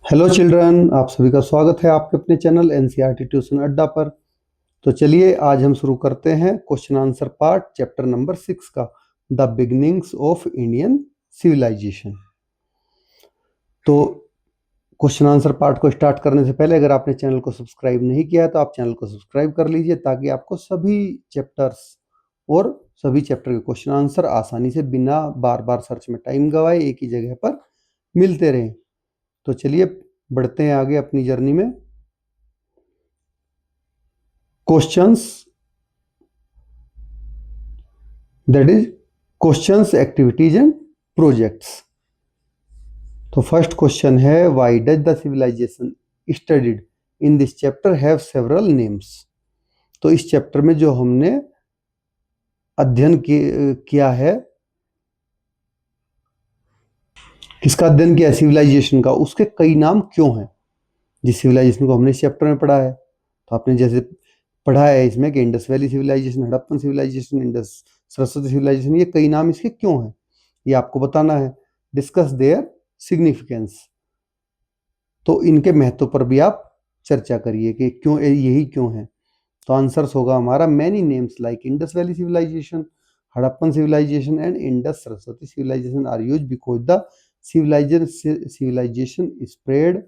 Hello children, आप सभी का स्वागत है आपके अपने चैनल एनसीईआरटी ट्यूशन अड्डा पर। तो चलिए आज हम शुरू करते हैं question answer part chapter number 6 का, the beginnings of Indian civilization. तो क्वेश्चन आंसर पार्ट को स्टार्ट करने से पहले अगर आपने चैनल को सब्सक्राइब नहीं किया है तो आप चैनल को सब्सक्राइब कर लीजिए, ताकि आपको सभी चैप्टर्स और सभी चैप्टर के क्वेश्चन आंसर आसानी से बिना बार बार सर्च में टाइम गवाए एक ही जगह पर मिलते रहें। तो चलिए बढ़ते हैं आगे अपनी जर्नी में। Questions, that is questions, activities and projects. तो फर्स्ट क्वेश्चन है, why does the civilization studied in this chapter have several names. तो इस चैप्टर में जो हमने अध्ययन किया है, किसका अध्ययन किया है? सिविलाइजेशन का। उसके कई नाम क्यों हैं? जिस सिविलाइजेशन को हमने इस चैप्टर में पढ़ा है, तो आपने जैसे पढ़ा है इसमें कि Indus valley civilization, Harappan civilization, Indus Saraswati civilization, ये कई नाम इसके क्यों हैं, ये आपको बताना है। Discuss their significance. तो इनके महत्व पर भी आप चर्चा करिए कि क्यों, यही क्यों है। तो आंसर्स होगा हमारा, many names like Indus valley civilization, Harappan civilization and Indus Saraswati civilization are used because the civilization spread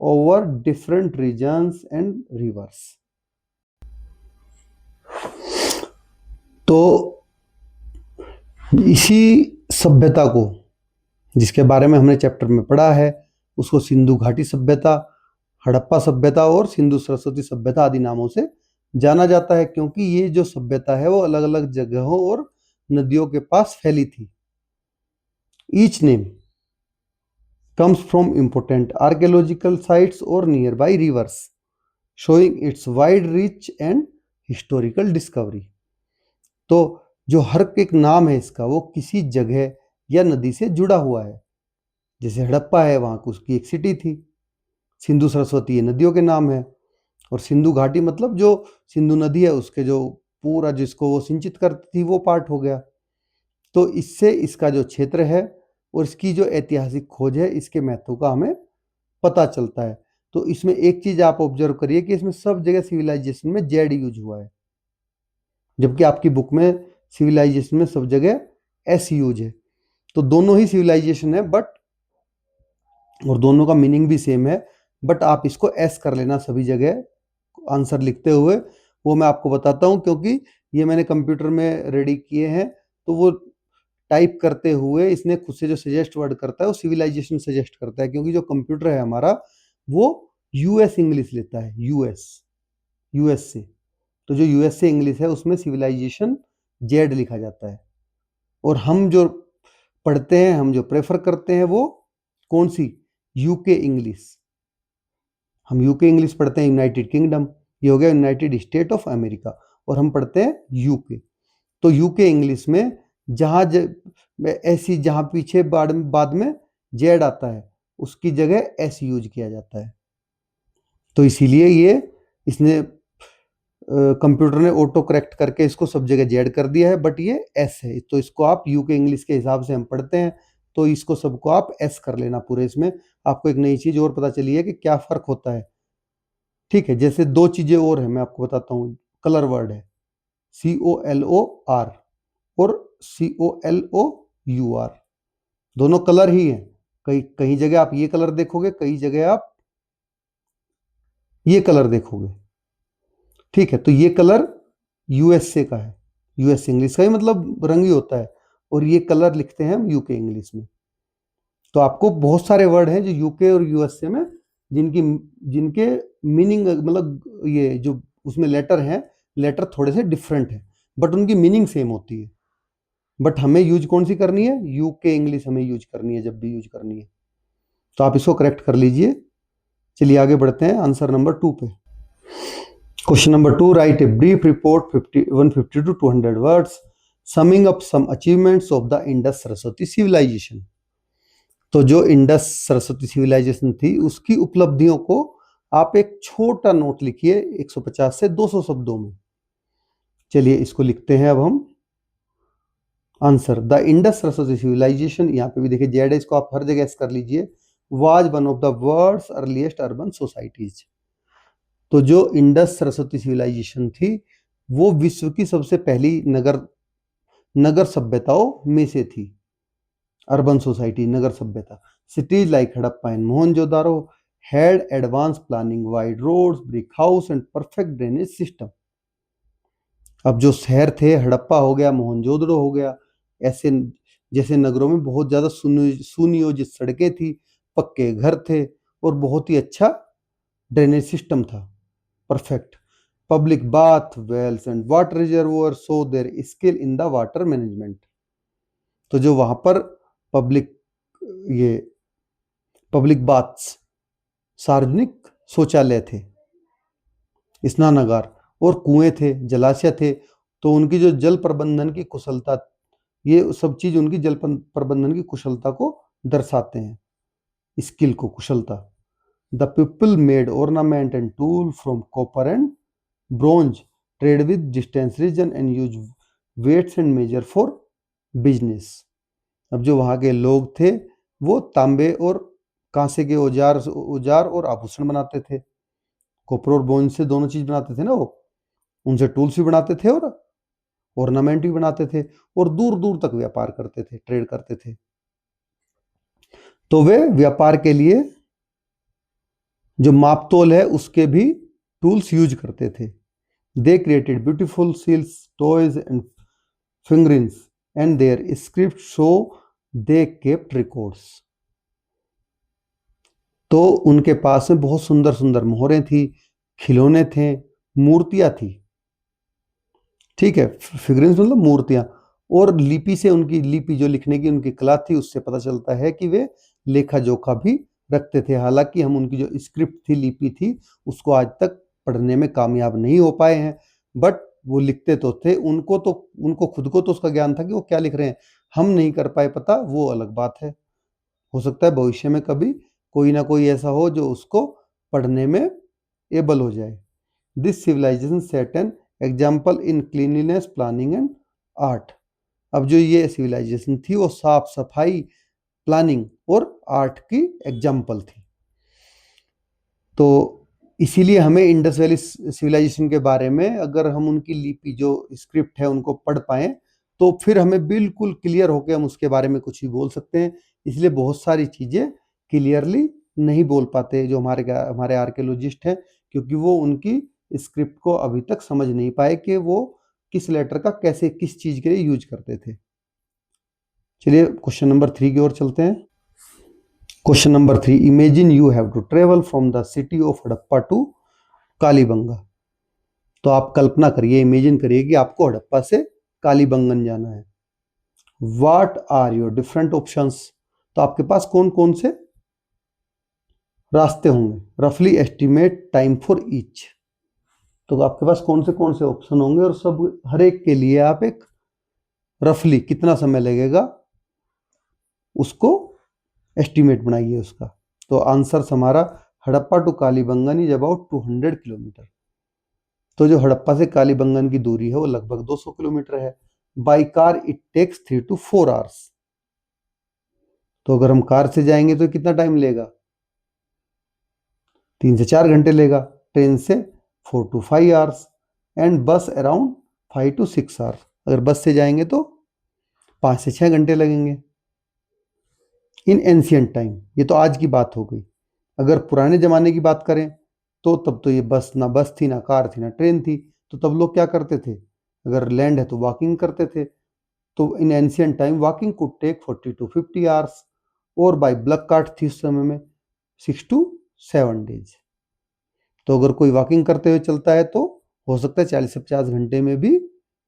over different regions and rivers। तो इसी सभ्यता को, जिसके बारे में हमने चैप्टर में पढ़ा है, उसको सिंधु घाटी सभ्यता, हड़प्पा सभ्यता और सिंधु सरस्वती सभ्यता आदि नामों से जाना जाता है, क्योंकि ये जो सभ्यता है वो अलग अलग जगहों और नदियों के पास फैली थी। Each name comes from important archaeological sites or nearby rivers, showing its wide reach and historical discovery। तो जो हर एक नाम है इसका, वो किसी जगह या नदी से जुड़ा हुआ है। जैसे हड़प्पा है, वहां की उसकी एक सिटी थी। सिंधु सरस्वती ये नदियों के नाम है, और सिंधु घाटी मतलब जो सिंधु नदी है उसके जो पूरा जिसको वो सिंचित करती थी वो पार्ट हो गया। तो इससे इसका जो क्षेत्र है और इसकी जो ऐतिहासिक खोज है, इसके महत्व का हमें पता चलता है। तो इसमें एक चीज आप ऑब्जर्व करिए कि इसमें सब जगह सिविलाइजेशन में जेड यूज हुआ है, जबकि आपकी बुक में सिविलाइजेशन में सब जगह एस यूज है। तो दोनों ही सिविलाइजेशन है, बट और दोनों का मीनिंग भी सेम है, बट आप इसको एस कर लेना सभी जगह आंसर लिखते हुए। वो मैं आपको बताता हूं, क्योंकि ये मैंने कंप्यूटर में रेडी किए हैं। तो वो टाइप करते हुए इसने खुद से जो सजेस्ट वर्ड करता है वो सिविलाइजेशन सजेस्ट करता है, क्योंकि जो कंप्यूटर है हमारा वो यूएस इंग्लिश लेता है, यूएस से। तो जो यूएस से इंग्लिश है उसमें सिविलाइजेशन जेड लिखा जाता है। और हम जो पढ़ते हैं, हम जो प्रेफर करते हैं वो कौन सी? UK English. हम यूके इंग्लिश पढ़ते हैं, यूनाइटेड किंगडम, ये हो गया यूनाइटेड स्टेट ऑफ अमेरिका, और हम पढ़ते हैं यूके। तो यूके इंग्लिश में ऐसी जहां पीछे बाद में जेड आता है, उसकी जगह एस यूज किया जाता है। तो इसीलिए ये इसने कंप्यूटर ने ऑटो करेक्ट करके इसको सब जगह जेड कर दिया है, बट ये एस है। तो इसको आप यूके इंग्लिश के हिसाब से हम पढ़ते हैं, तो इसको सबको आप एस कर लेना पूरे। इसमें आपको एक नई चीज और पता चली है कि क्या फर्क होता है। ठीक है, जैसे दो चीजें और है मैं आपको बताता हूँ। कलर वर्ड है COLOR और COLOUR, दोनों कलर ही है। कहीं कहीं जगह आप ये कलर देखोगे, कई जगह आप ये कलर देखोगे। ठीक है, तो ये कलर यूएसए का है, यूएस इंग्लिश का ही मतलब रंग ही होता है, और ये कलर लिखते हैं हम यूके इंग्लिश में। तो आपको बहुत सारे वर्ड हैं जो यूके और यूएसए में जिनकी जिनके मीनिंग मतलब ये जो उसमें लेटर हैं, लेटर थोड़े से डिफरेंट है, बट उनकी मीनिंग सेम होती है। बट हमें यूज कौन सी करनी है? यूके इंग्लिश हमें यूज करनी है जब भी यूज करनी है। तो आप इसको करेक्ट कर लीजिए। चलिए आगे बढ़ते हैं आंसर नंबर 2 पे। Question number 2, write a brief report 150 to 200 words summing up some achievements of the Indus Saraswati civilization. तो जो इंडस सरस्वती सिविलाइजेशन थी उसकी उपलब्धियों को आप एक छोटा नोट लिखिए 150 से 200 शब्दों में। चलिए इसको लिखते हैं अब हम। Answer, the Indus Saraswati civilization, यहाँ पे भी देखिए जेड है, इसको आप हर जगह एस कर लीजिए। Was one of the world's earliest urban societies. तो जो इंडस सरस्वती सिविलाइजेशन थी वो विश्व की सबसे पहली नगर सभ्यताओं में से थी। अर्बन सोसाइटी, नगर सभ्यता। Cities like Harappa and Mohenjodaro had advance planning, wide roads, brick house and perfect drainage system. अब जो शहर थे, हड़प्पा हो गया, मोहनजोदड़ो हो गया, ऐसे जैसे नगरों में बहुत ज्यादा सुनियोजित सड़कें थी, पक्के घर थे और बहुत ही अच्छा ड्रेनेज सिस्टम था, perfect. Public bath, wells and water reservoir show their skill in the water management. तो जो वहां पर पब्लिक बाथ्स, सार्वजनिक शौचालय थे, स्नानागार और कुएं थे, जलाशय थे, तो उनकी जो जल प्रबंधन की कुशलता, ये सब चीज उनकी जल प्रबंधन की कुशलता को दर्शाते हैं, स्किल को, कुशलता। The people made ornament and tool from copper and bronze, trade with distance region and use weights and measure for business. अब जो वहां के लोग थे वो तांबे और कांसे के औजार और आभूषण बनाते थे, कॉपर और ब्रोंज से दोनों चीज बनाते थे ना, वो उनसे टूल्स भी बनाते थे और ऑर्नामेंट भी बनाते थे और दूर दूर तक व्यापार करते थे, ट्रेड करते थे। तो वे व्यापार के लिए जो मापतोल है उसके भी टूल्स यूज करते थे। They created beautiful seals, toys and figurines and their script show they kept records. तो उनके पास में बहुत सुंदर सुंदर मोहरें थी, खिलौने थे, मूर्तियां थी, ठीक है, फिगरिंग्स मतलब मूर्तियां, और लिपि से, उनकी लिपि जो लिखने की उनकी कला थी उससे पता चलता है कि वे लेखा जोखा भी रखते थे। हालांकि हम उनकी जो स्क्रिप्ट थी, लिपि थी, उसको आज तक पढ़ने में कामयाब नहीं हो पाए हैं, बट वो लिखते तो थे। उनको खुद को तो उसका ज्ञान था कि वो क्या लिख रहे हैं, हम नहीं कर पाए पता, वो अलग बात है। हो सकता है भविष्य में कभी कोई ना कोई ऐसा हो जो उसको पढ़ने में एबल हो जाए। This civilization set an example in cleanliness, planning and art. अब जो ये सिविलाइजेशन थी वो साफ सफाई, प्लानिंग और आर्ट की एग्जाम्पल थी। तो इसीलिए हमें इंडस वैली सिविलाइजेशन के बारे में, अगर हम उनकी लिपि जो स्क्रिप्ट है उनको पढ़ पाए, तो फिर हमें बिल्कुल क्लियर होकर हम उसके बारे में कुछ भी बोल सकते हैं। इसलिए बहुत सारी चीजें क्लियरली नहीं बोल पाते जो हमारे आर्कियोलॉजिस्ट हैं, क्योंकि वो उनकी स्क्रिप्ट को अभी तक समझ नहीं पाए कि वो किस लेटर का कैसे किस चीज के लिए यूज करते थे। चलिए क्वेश्चन नंबर 3 की ओर चलते हैं। Question number 3, imagine you have to travel from the city of Harappa to Kalibanga. तो आप कल्पना करिए, इमेजिन करिए कि आपको हड़प्पा से कालीबंगन जाना है। What are your different options. तो आपके पास कौन कौन से रास्ते होंगे। रफली एस्टिमेट टाइम फॉर ईच। तो आपके पास कौन से ऑप्शन होंगे और सब हर एक के लिए आप एक रफली कितना समय लगेगा उसको एस्टिमेट बनाइए उसका। तो आंसर हमारा Harappa to Kalibangan is about 200 kilometre. तो जो हड़प्पा से कालीबंगन की दूरी है वो लगभग 200 किलोमीटर है। By car it takes 3 to 4 hours। तो अगर हम कार से जाएंगे तो कितना टाइम लेगा, 3 से 4 घंटे लेगा। ट्रेन से 4 to 5 hours एंड बस अराउंड 5 to 6 hours। अगर बस से जाएंगे तो 5 से 6 घंटे लगेंगे। इन एंशियंट टाइम, ये तो आज की बात हो गई। अगर पुराने जमाने की बात करें तो तब तो ये ना बस थी, ना कार थी, ना ट्रेन थी। तो तब लोग क्या करते थे, अगर लैंड है तो वॉकिंग करते थे। तो in ancient time walking could take 40 to 50 hours और बाय ब्लक कार्ट थी उस समय में 6 to 7 days। तो अगर कोई वॉकिंग करते हुए चलता है तो हो सकता है 40 से 50 घंटे में भी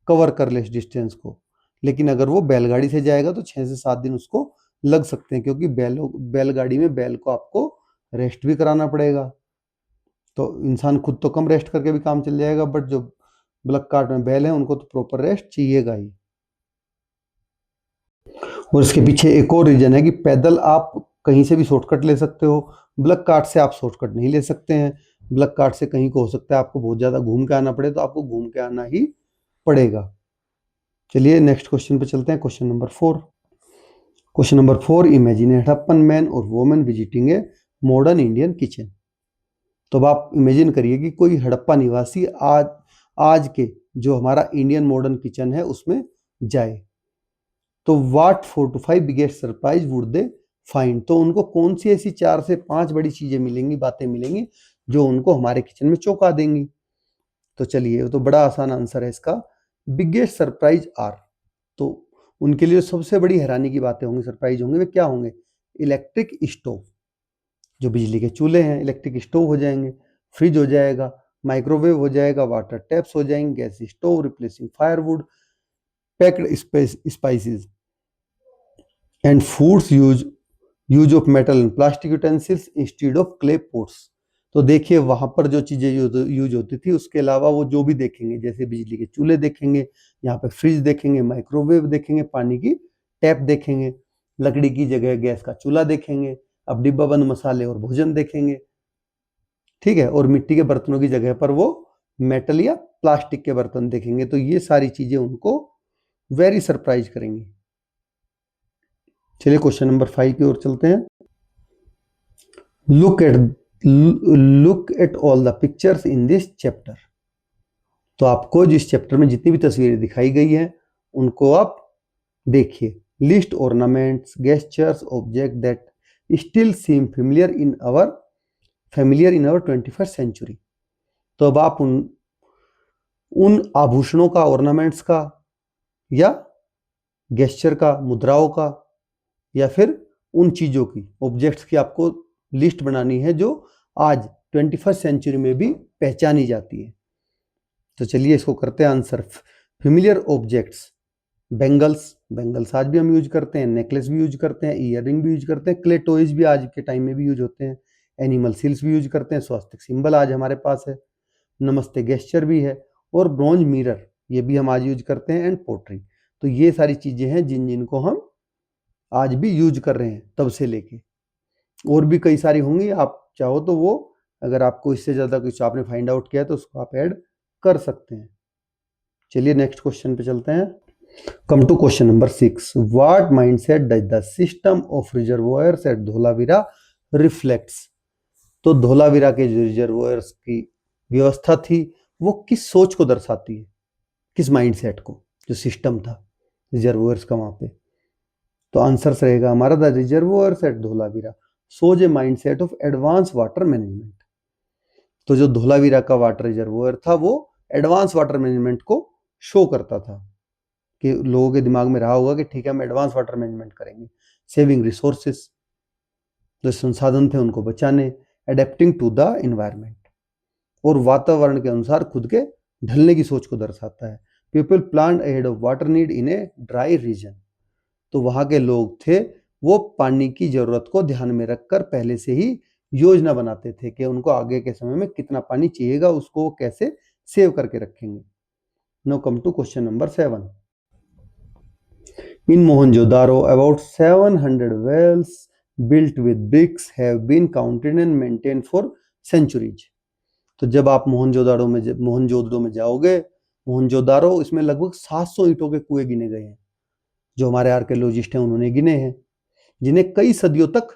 कवर कर ले इस डिस्टेंस को। लेकिन अगर वो बैलगाड़ी से जाएगा तो 6 से 7 दिन उसको लग सकते हैं, क्योंकि बैलगाड़ी में बैल को आपको रेस्ट भी कराना पड़ेगा। तो इंसान खुद तो कम रेस्ट करके भी काम चल जाएगा, बट जो ब्लक कार्ट में बैल है उनको तो प्रॉपर रेस्ट चाहिएगा ही। और इसके पीछे एक और रीजन है कि पैदल आप कहीं से भी शॉर्टकट ले सकते हो, ब्लक कार्ट से आप शॉर्टकट नहीं ले सकते हैं। ब्लक कार्ट से कहीं को हो सकता है आपको बहुत ज्यादा घूम के आना पड़े, तो आपको घूम के आना ही पड़ेगा। चलिए नेक्स्ट क्वेश्चन पे चलते हैं, question number 4। Question number 4, imagine a Harappan man और women visiting a modern Indian kitchen. तो अब आप इमेजिन करिए कि कोई हड़प्पा निवासी आज के जो हमारा इंडियन मॉडर्न किचन है उसमें जाए, तो what 4 to 5 biggest surprise would they find. तो उनको कौन सी ऐसी 4 से 5 बड़ी चीजें मिलेंगी, बातें मिलेंगी जो उनको हमारे किचन में चौंका देंगी। तो चलिए, तो बड़ा आसान आंसर है इसका, बिगेस्ट सरप्राइज आर। तो उनके लिए सबसे बड़ी हैरानी की बातें होंगी, सरप्राइज होंगे, वे क्या होंगे? इलेक्ट्रिक स्टोव, जो बिजली के चूल्हे हैं इलेक्ट्रिक स्टोव हो जाएंगे, फ्रिज हो जाएगा, माइक्रोवेव हो जाएगा, वाटर टैप्स हो जाएंगे, gas stove replacing firewood, packed spices and foods use of metal and plastic utensils instead of clay pots. तो देखिए वहां पर जो चीजें यूज होती थी उसके अलावा वो जो भी देखेंगे, जैसे बिजली के चूल्हे देखेंगे, यहाँ पे फ्रिज देखेंगे, माइक्रोवेव देखेंगे, पानी की टैप देखेंगे, लकड़ी की जगह गैस का चूल्हा देखेंगे, अब डिब्बा बंद मसाले और भोजन देखेंगे, ठीक है, और मिट्टी के बर्तनों की जगह पर वो मेटल या प्लास्टिक के बर्तन देखेंगे। तो ये सारी चीजें उनको वेरी सरप्राइज करेंगी। चलिए क्वेश्चन नंबर 5 की ओर चलते हैं। Look at all the pictures in this chapter. तो आपको जिस चैप्टर में जितनी भी तस्वीरें दिखाई गई हैं उनको आप देखिए। List ornaments, gestures, object that still seem familiar in our 21st century. तो अब आप उन आभूषणों का, ऑर्नामेंट्स का, या गेस्चर का, मुद्राओं का, या फिर उन चीजों की, ऑब्जेक्ट्स की आपको लिस्ट बनानी है जो आज 21st सेंचुरी में भी पहचानी जाती है। तो चलिए इसको करते हैं आंसर। फेमिलियर ऑब्जेक्ट्स, बेंगल्स आज भी हम यूज करते हैं, नेकलेस भी यूज करते हैं, ईयररिंग भी यूज करते हैं, क्ले टॉयज भी आज के टाइम में भी यूज होते हैं, एनिमल सील्स भी यूज करते हैं, स्वास्तिक सिंबल आज हमारे पास है, नमस्ते गेस्चर भी है, और ब्रॉन्ज मिरर ये भी हम आज यूज करते हैं, एंड पोट्री। तो ये सारी चीजें हैं जिनको हम आज भी यूज कर रहे हैं तब से लेके। और भी कई सारी होंगी, आप चाहो तो वो, अगर आपको इससे ज्यादा कुछ आपने फाइंड आउट किया तो उसको आप ऐड कर सकते हैं। चलिए नेक्स्ट क्वेश्चन पे चलते हैं। Come to question number 6, what mindset does the system of reservoirs at Dholavira reflects. तो धोलावीरा के जो रिजर्वोयर्स की व्यवस्था थी वो किस सोच को दर्शाती है, किस माइंडसेट को, जो सिस्टम था रिजर्वोयर्स का वहां पे। तो आंसर रहेगा हमारा, the reservoirs at Dholavira shows a mindset of advance water management. तो जो धोलावीरा का वाटर रिजर्वोयर था वो एडवांस वाटर मैनेजमेंट को शो करता था, कि लोगों के दिमाग में रहा होगा कि ठीक है हम एडवांस वाटर मैनेजमेंट करेंगे, सेविंग रिसोर्सेस, जो संसाधन थे उनको बचाने, अडेप्टिंग टू द एनवायरमेंट, और वातावरण के अनुसार खुद के ढलने की सोच को दर्शाता है। People plan ahead of water need in a dry region. तो वहां के लोग थे वो पानी की जरूरत को ध्यान में रखकर पहले से ही योजना बनाते थे कि उनको आगे के समय में कितना पानी चाहिएगा, उसको वो कैसे सेव करके रखेंगे। Now come to question number 7। In Mohenjo-daro, about 700 wells built with bricks have been counted and maintained for centuries. तो जब आप मोहनजोदाड़ो में जाओगे, मोहनजोदारो, इसमें लगभग 700 ईंटों के कुएं गिने गए हैं, जो हमारे आर्कियोलॉजिस्ट हैं उन्होंने गिने हैं, जिन्हें कई सदियों तक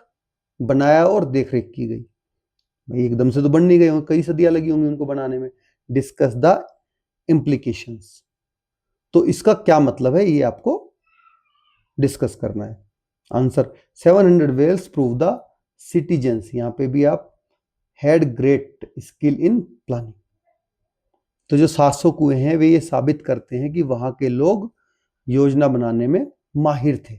बनाया और देखरेख की गई। भाई एकदम से तो बन नहीं गए होंगे, कई सदियां लगी होंगी उनको बनाने में। Discuss the implications. तो इसका क्या मतलब है ये आपको डिस्कस करना है। Answer, 700 wells prove the citizens, यहाँ पे भी आप had great skill in planning. तो जो 700 कुएं हैं वे ये साबित करते हैं कि वहां के लोग योजना बनाने में माहिर थे।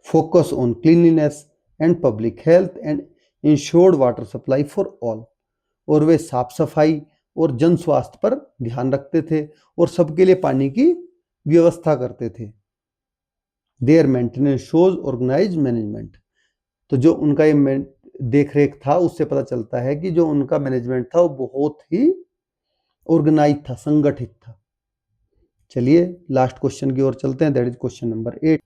Focus on cleanliness and public health and insured water supply for all. और वे साफ सफाई और जन स्वास्थ्य पर ध्यान रखते थे और सबके लिए पानी की व्यवस्था करते थे। Their maintenance shows organize management. तो जो उनका ये देख रेख था उससे पता चलता है कि जो उनका मैनेजमेंट था वो बहुत ही ऑर्गेनाइज था, संगठित था। चलिए लास्ट क्वेश्चन की ओर चलते हैं, that is question number 8।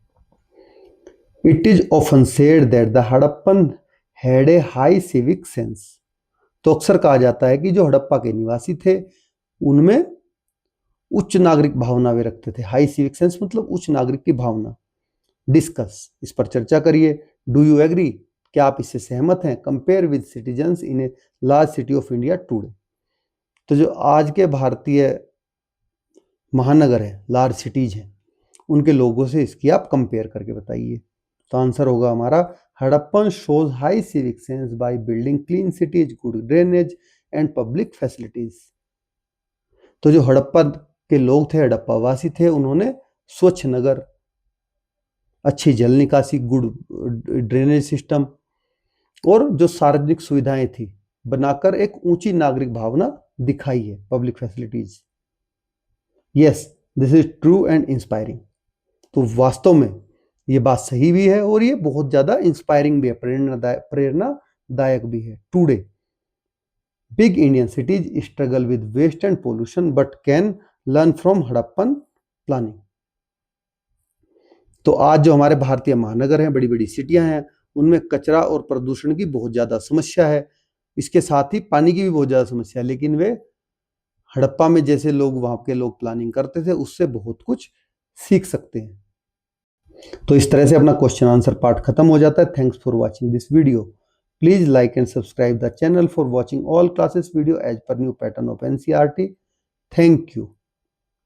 It is often said that the Harappan had a high civic sense. तो अक्सर कहा जाता है कि जो हड़प्पा के निवासी थे उनमें उच्च नागरिक भावना वे रखते थे। हाई सिविक सेंस मतलब उच्च नागरिक की भावना। डिस्कस, इस पर चर्चा करिए। डू यू एग्री, क्या आप इससे सहमत हैं? Compare with citizens in a large city of India today. तो जो आज के भारतीय महानगर है, लार्ज सिटीज हैं, उनके लोगों से इसकी आप कंपेयर करके बताइए। तो आंसर होगा हमारा Harappan shows high civic sense by building clean cities, good drainage and public facilities. तो जो हड़प्पा के लोग थे, हड़प्पा वासी थे, उन्होंने स्वच्छ नगर, अच्छी जल निकासी, गुड ड्रेनेज सिस्टम और जो सार्वजनिक सुविधाएं थी बनाकर एक ऊंची नागरिक भावना दिखाई है, public facilities. Yes, this is true and inspiring. तो वास्तव में ये बात सही भी है और ये बहुत ज्यादा इंस्पायरिंग भी है, प्रेरणादायक भी है। Today big Indian cities struggle with waste and pollution but can learn from Harappan planning. तो आज जो हमारे भारतीय महानगर हैं, बड़ी बड़ी सिटियां हैं, उनमें कचरा और प्रदूषण की बहुत ज्यादा समस्या है। इसके साथ ही पानी की भी बहुत ज्यादा समस्या है, लेकिन वे हड़प्पा में जैसे लोग, वहां के लोग प्लानिंग करते थे, उससे बहुत कुछ सीख सकते हैं। तो इस तरह से अपना क्वेश्चन आंसर पार्ट खत्म हो जाता है। Thanks for watching this video. Please like and subscribe the channel for watching all classes video as per new pattern of NCERT. Thank you.